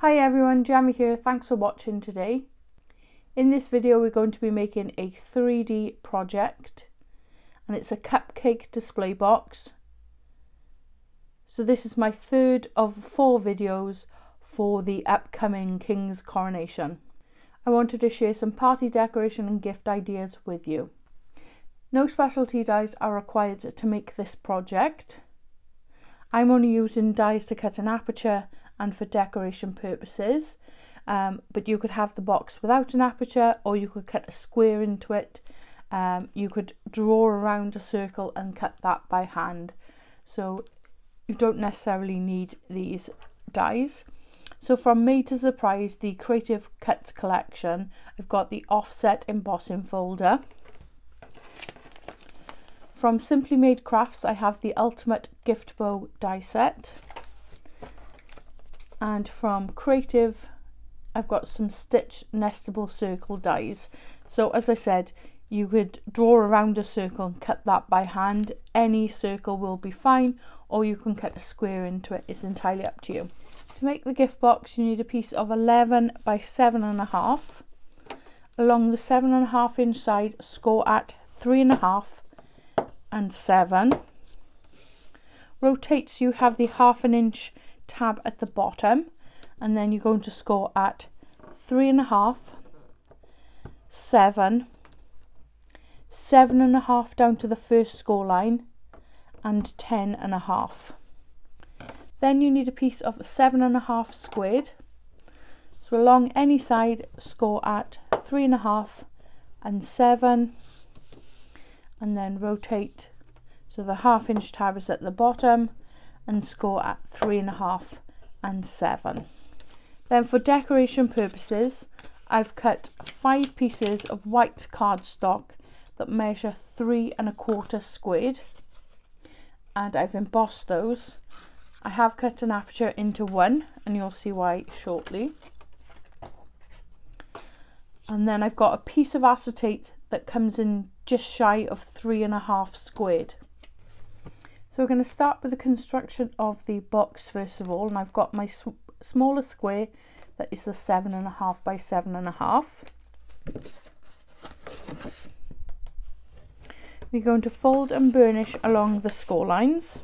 Hi everyone, Jamie here. Thanks for watching today. In this video we're going to be making a 3D project and it's a cupcake display box. So this is my third of 4 videos for the upcoming King's Coronation. I wanted to share some party decoration and gift ideas with you. No specialty dies are required to make this project. I'm only using dies to cut an aperture and for decoration purposes, but you could have the box without an aperture, or you could cut a square into it. You could draw around a circle and cut that by hand, so you don't necessarily need these dies. So from Made to Surprise, the Creative Cuts collection, I've got the offset embossing folder. From Simply Made Crafts, I have the Ultimate Gift Bow die set. And from Creative, I've got some Stitch Nestable Circle dies. So as I said, you could draw around a circle and cut that by hand. Any circle will be fine, or you can cut a square into it. It's entirely up to you. To make the gift box, you need a piece of 11 by 7.5. Along the 7.5 inch side, score at 3.5 and 7. Rotate so you have the 1/2 inch tab at the bottom, and then you're going to score at 3.5, 7, 7.5 down to the first score line, and 10.5. Then you need a piece of 7.5 squared. So along any side, score at 3.5 and 7, and then rotate so the 1/2 inch tab is at the bottom, and score at 3.5 and 7. Then for decoration purposes, I've cut 5 pieces of white cardstock that measure 3.25 squared, and I've embossed those. I have cut an aperture into 1, and you'll see why shortly. And then I've got a piece of acetate that comes in just shy of 3.5 squared. So we're going to start with the construction of the box first of all, and I've got my smaller square that is the 7.5 by 7.5. We're going to fold and burnish along the score lines,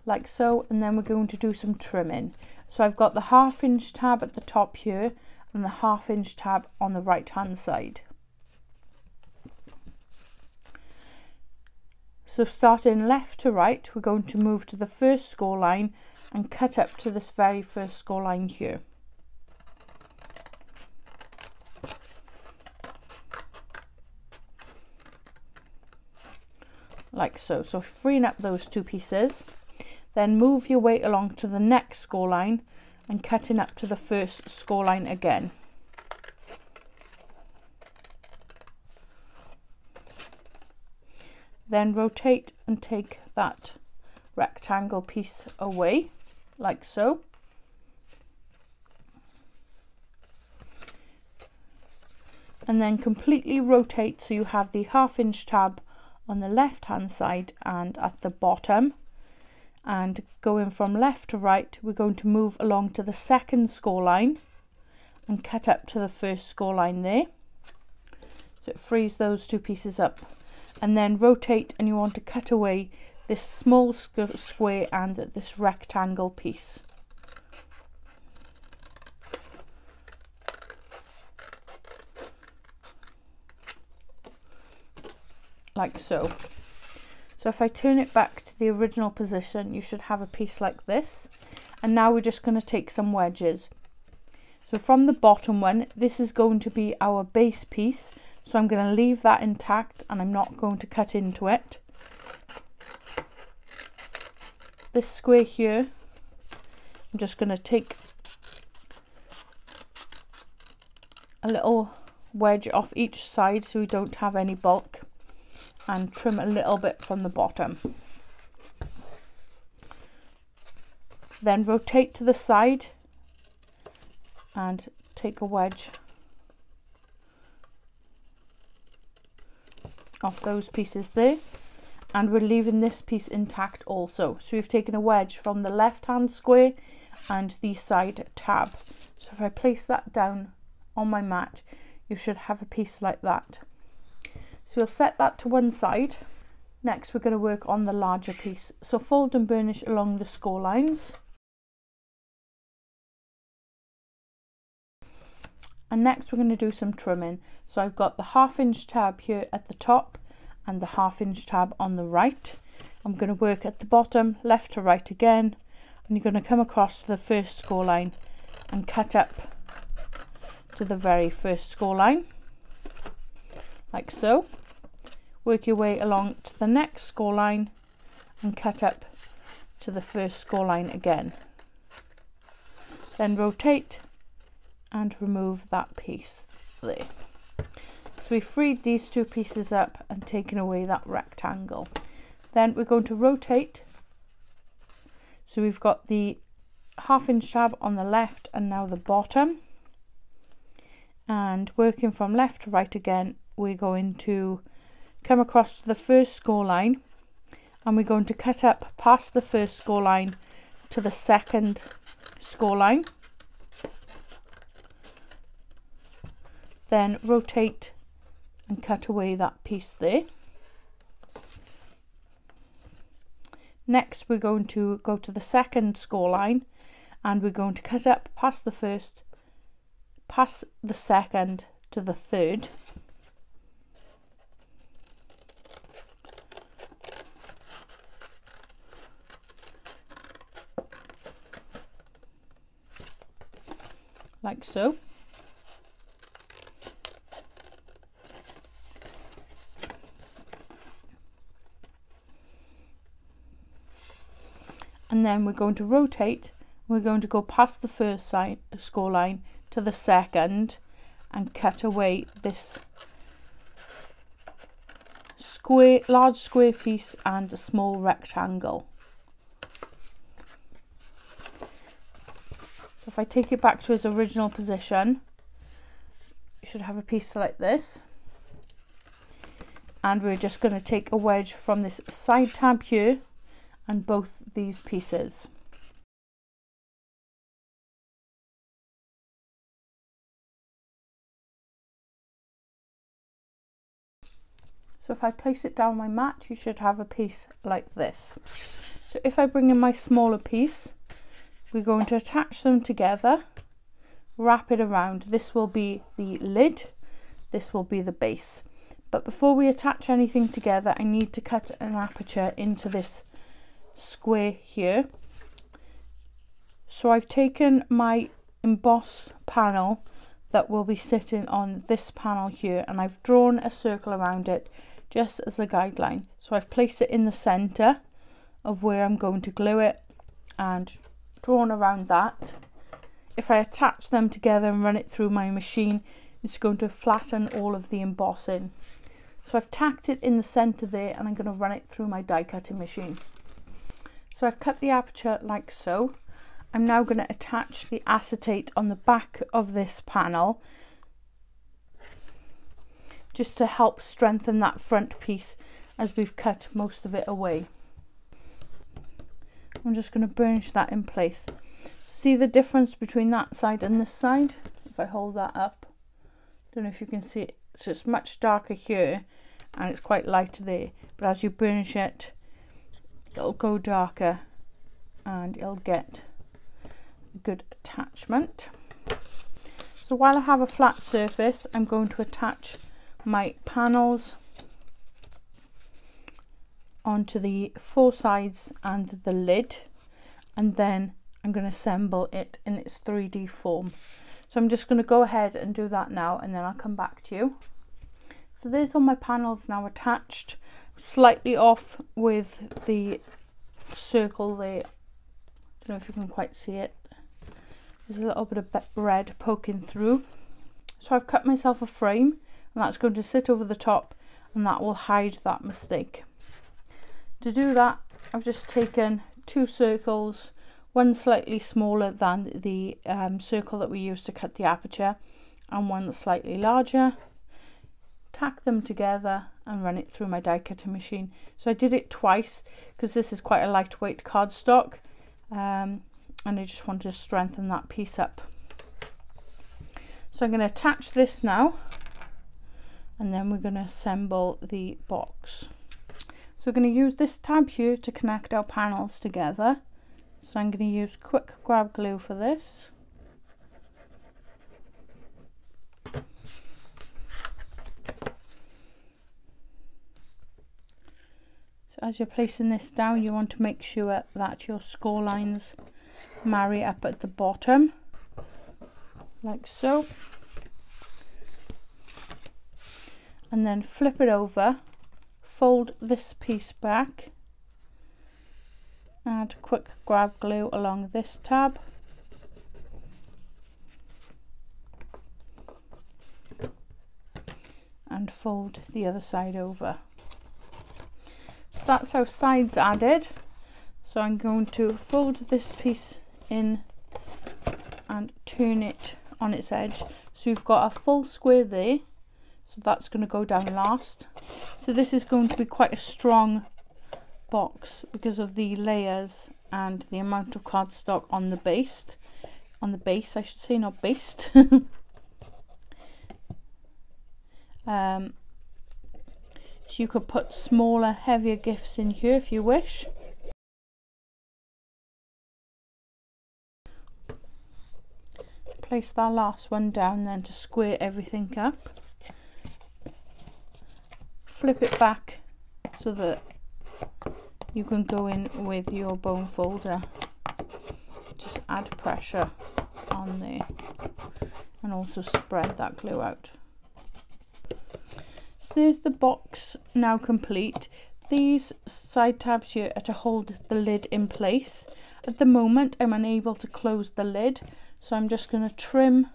like so, and then we're going to do some trimming. So I've got the 1/2 inch tab at the top here and the 1/2 inch tab on the right hand side. So starting left to right, we're going to move to the first score line and cut up to this very first score line here. Like so. So freeing up those 2 pieces, then move your way along to the next score line and cutting up to the first score line again. Then rotate and take that rectangle piece away, like so. And then completely rotate so you have the 1/2 inch tab on the left hand side and at the bottom. And going from left to right, we're going to move along to the second score line and cut up to the first score line there. So it frees those 2 pieces up. And then rotate, and you want to cut away this small square and this rectangle piece. Like so. So if I turn it back to the original position, you should have a piece like this. And now we're just going to take some wedges. So from the bottom one, this is going to be our base piece. So I'm going to leave that intact and I'm not going to cut into it. This square here, I'm just going to take a little wedge off each side so we don't have any bulk, and trim a little bit from the bottom. Then rotate to the side and take a wedge off those pieces there, and we're leaving this piece intact also. So we've taken a wedge from the left hand square and the side tab. So if I place that down on my mat, you should have a piece like that. So we'll set that to one side. Next we're going to work on the larger piece. So fold and burnish along the score lines. And next we're going to do some trimming. So I've got the 1/2 inch tab here at the top and the 1/2 inch tab on the right. I'm going to work at the bottom, left to right again, and you're going to come across to the first score line and cut up to the very first score line, like so. Work your way along to the next score line and cut up to the first score line again. Then rotate and remove that piece there. So we freed these two pieces up and taken away that rectangle. Then we're going to rotate. So we've got the 1/2 inch tab on the left and now the bottom. And working from left to right again, we're going to come across to the first score line and we're going to cut up past the first score line to the second score line. Then rotate and cut away that piece there. Next we're going to go to the second score line and we're going to cut up past the first, past the second to the third. Like so. And then we're going to rotate. We're going to go past the first score line to the second and cut away this square, large square piece and a small rectangle. So if I take it back to its original position, you should have a piece like this. And we're just going to take a wedge from this side tab here and both these pieces. So if I place it down my mat, you should have a piece like this. So if I bring in my smaller piece, we're going to attach them together, wrap it around. This will be the lid, this will be the base. But before we attach anything together, I need to cut an aperture into this square here. So I've taken my emboss panel that will be sitting on this panel here and I've drawn a circle around it just as a guideline. So I've placed it in the center of where I'm going to glue it and drawn around that. If I attach them together and run it through my machine, it's going to flatten all of the embossing. So I've tacked it in the center there and I'm going to run it through my die cutting machine. So I've cut the aperture like so. I'm now going to attach the acetate on the back of this panel just to help strengthen that front piece as we've cut most of it away. I'm just going to burnish that in place. See the difference between that side and this side? If I hold that up, don't know if you can see it. So it's much darker here and it's quite light there, but as you burnish it, it'll go darker and it'll get a good attachment. So while I have a flat surface, I'm going to attach my panels onto the four sides and the lid, and then I'm going to assemble it in its 3D form. So I'm just going to go ahead and do that now and then I'll come back to you. So there's all my panels now attached, slightly off with the circle there. Don't know if you can quite see it. There's a little bit of red poking through. So I've cut myself a frame and that's going to sit over the top and that will hide that mistake. To do that, I've just taken two circles, one slightly smaller than the circle that we used to cut the aperture and one slightly larger. Tack them together and run it through my die cutting machine. So I did it twice because this is quite a lightweight cardstock, and I just wanted to strengthen that piece up. So I'm going to attach this now, and then we're going to assemble the box. So we're going to use this tab here to connect our panels together. So I'm going to use quick grab glue for this. So as you're placing this down, you want to make sure that your score lines marry up at the bottom, like so. And then flip it over, fold this piece back, add quick grab glue along this tab, and fold the other side over. So that's our sides added. So I'm going to fold this piece in and turn it on its edge. So you've got a full square there. So that's going to go down last. So this is going to be quite a strong box because of the layers and the amount of cardstock on the base. On the base, I should say, not based. So you could put smaller, heavier gifts in here if you wish. Place that last one down then to square everything up. Flip it back so that you can go in with your bone folder. Just add pressure on there and also spread that glue out. So there's the box now complete. These side tabs here are to hold the lid in place. At the moment I'm unable to close the lid, so I'm just going to trim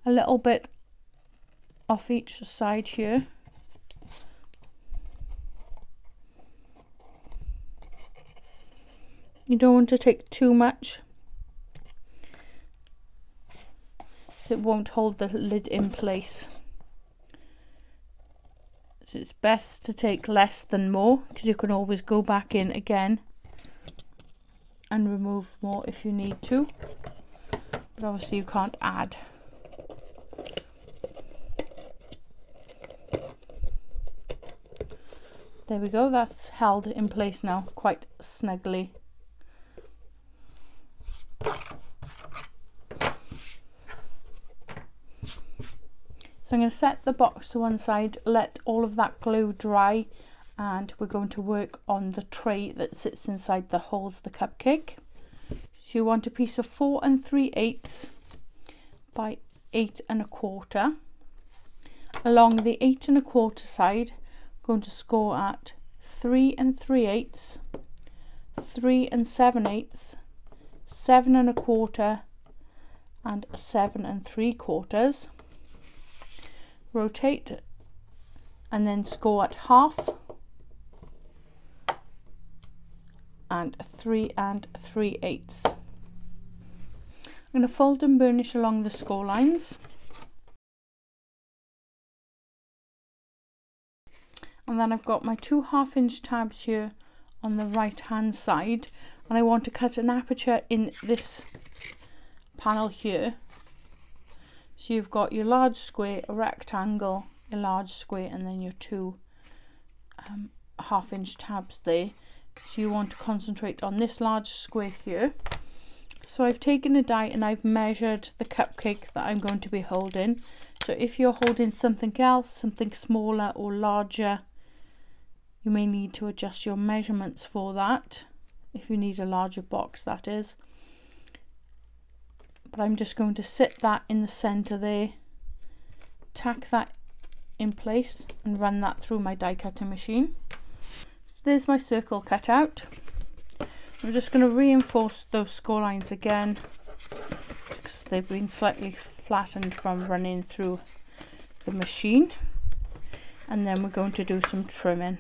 a little bit off each side here. You don't want to take too much, so it won't hold the lid in place. So it's best to take less than more, because you can always go back in again and remove more if you need to, but obviously you can't add. There we go, that's held in place now quite snugly. So I'm going to set the box to one side, let all of that glue dry, and we're going to work on the tray that sits inside that holds the cupcake. So you want a piece of 4 3/8 by 8 1/4. Along the 8 1/4 side, I'm going to score at 3 3/8, 3 7/8, 7 1/4, and 7 3/4. Rotate and then score at half and 3 3/8. I'm going to fold and burnish along the score lines, and then I've got my 2 1/2-inch tabs here on the right hand side, and I want to cut an aperture in this panel here. So you've got your large square, a rectangle, a large square, and then your 2 1/2-inch tabs there. So you want to concentrate on this large square here. So I've taken a die and I've measured the cupcake that I'm going to be holding. So if you're holding something else, something smaller or larger, you may need to adjust your measurements for that, if you need a larger box, that is. But I'm just going to sit that in the center there, tack that in place and run that through my die cutting machine. So there's my circle cut out. I'm just going to reinforce those score lines again because they've been slightly flattened from running through the machine, and then we're going to do some trimming.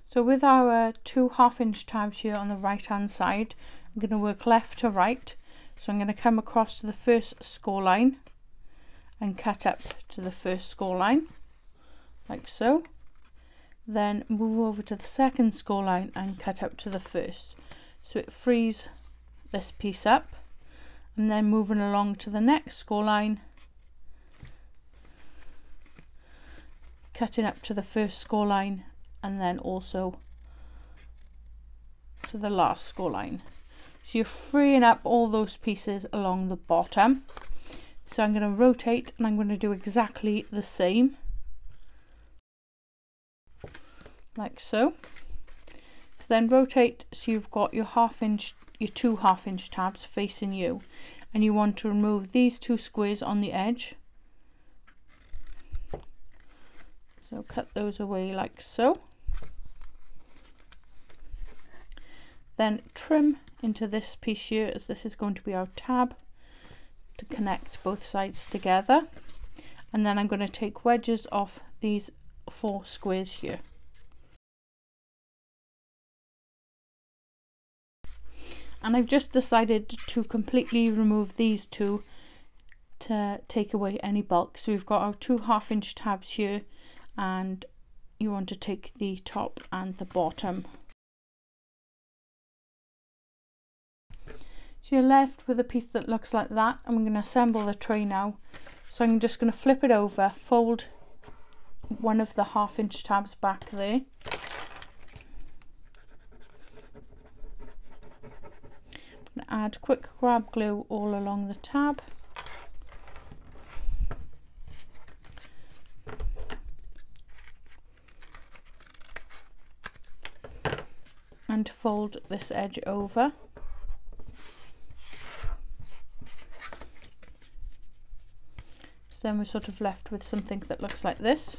So with our 2 1/2-inch tabs here on the right hand side, I'm going to work left to right. So I'm going to come across to the first score line and cut up to the first score line, like so. Then move over to the second score line and cut up to the first. So it frees this piece up, and then moving along to the next score line, cutting up to the first score line, and then also to the last score line. So you're freeing up all those pieces along the bottom. So I'm going to rotate, and I'm going to do exactly the same, like so. So then rotate so you've got your two half-inch tabs facing you, and you want to remove these two squares on the edge. So cut those away like so. Then trim into this piece here, as this is going to be our tab, to connect both sides together. And then I'm going to take wedges off these 4 squares here. And I've just decided to completely remove these two to take away any bulk. So we've got our 2 half-inch tabs here, and you want to take the top and the bottom. So you're left with a piece that looks like that, and we're going to assemble the tray now. So I'm just going to flip it over, fold one of the half-inch tabs back there. I'm going to add quick grab glue all along the tab. And fold this edge over. So then we're sort of left with something that looks like this.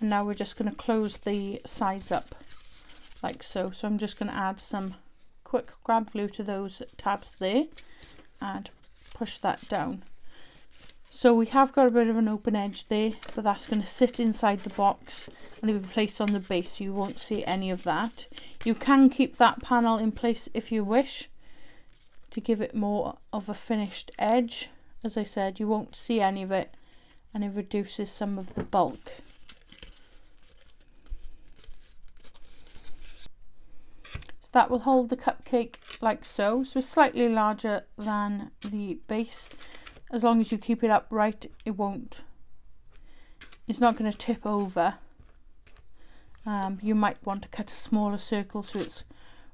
And now we're just going to close the sides up like so. So I'm just going to add some quick grab glue to those tabs there and push that down. So we have got a bit of an open edge there, but that's going to sit inside the box and it'll be placed on the base, so you won't see any of that. You can keep that panel in place if you wish to give it more of a finished edge. As I said, you won't see any of it, and it reduces some of the bulk. So that will hold the cupcake like so. So it's slightly larger than the base. As long as you keep it upright, it's not going to tip over. You might want to cut a smaller circle so it's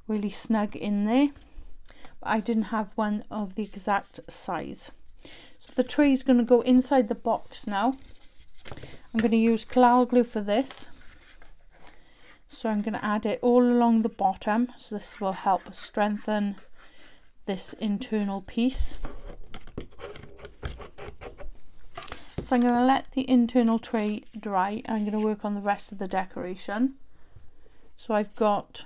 really snug in there, but I didn't have one of the exact size. So the tray is going to go inside the box now. I'm going to use Collal glue for this. So I'm going to add it all along the bottom, so this will help strengthen this internal piece. So I'm going to let the internal tray dry, and I'm going to work on the rest of the decoration. So I've got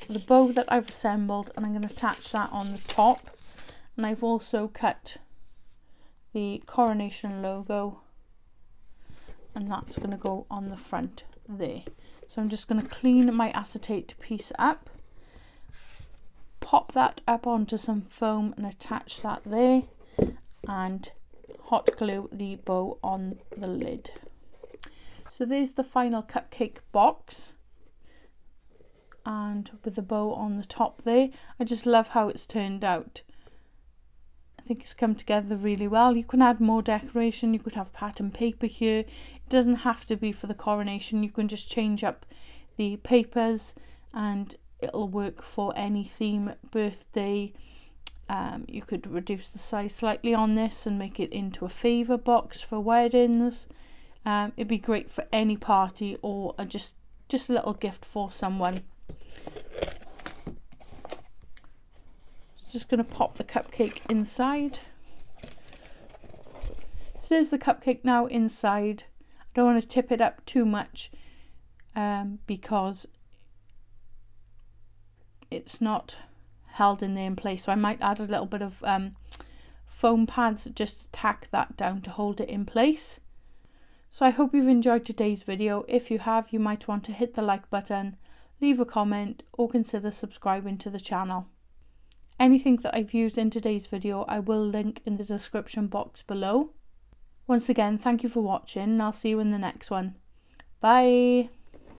the bow that I've assembled, and I'm going to attach that on the top. And I've also cut the Coronation logo, and that's going to go on the front there. So I'm just going to clean my acetate piece up, pop that up onto some foam and attach that there, and hot glue the bow on the lid. So there's the final cupcake box, and with the bow on the top there. I just love how it's turned out. I think it's come together really well. You can add more decoration. You could have pattern paper here. It doesn't have to be for the coronation. You can just change up the papers and it'll work for any theme, birthday. You could reduce the size slightly on this and make it into a favour box for weddings. It'd be great for any party or just a little gift for someone. Just going to pop the cupcake inside. So there's the cupcake now inside. I don't want to tip it up too much because it's not held in there in place, so I might add a little bit of foam pads just to tack that down to hold it in place. So I hope you've enjoyed today's video. If you have, you might want to hit the like button, leave a comment or consider subscribing to the channel. Anything that I've used in today's video I will link in the description box below. Once again, thank you for watching and I'll see you in the next one. Bye!